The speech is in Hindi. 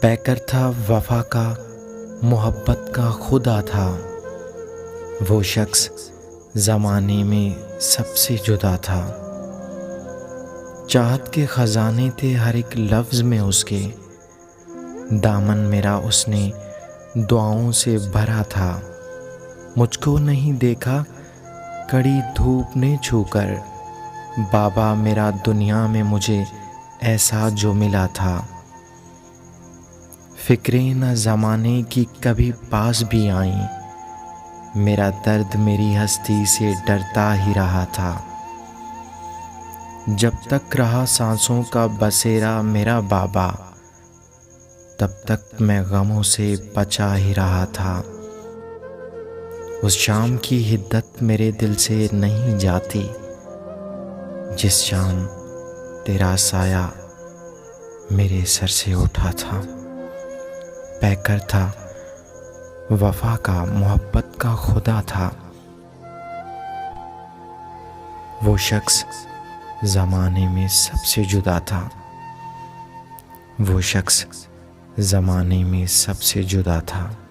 पैकर था वफा का, मोहब्बत का खुदा था। वो शख्स ज़माने में सबसे जुदा था। चाहत के ख़जाने थे हर एक लफ्ज़ में उसके, दामन मेरा उसने दुआओं से भरा था। मुझको नहीं देखा कड़ी धूप ने छूकर, बाबा मेरा दुनिया में मुझे ऐसा जो मिला था। फ़िक्रें न ज़माने की कभी पास भी आईं, मेरा दर्द मेरी हस्ती से डरता ही रहा था। जब तक रहा सांसों का बसेरा मेरा बाबा, तब तक मैं गमों से बचा ही रहा था। उस शाम की हिद्दत मेरे दिल से नहीं जाती, जिस शाम तेरा साया मेरे सर से उठा था। पैकर था वफा का, मोहब्बत का खुदा था। वो शख्स ज़माने में सबसे जुदा था। वो शख्स ज़माने में सबसे जुदा था।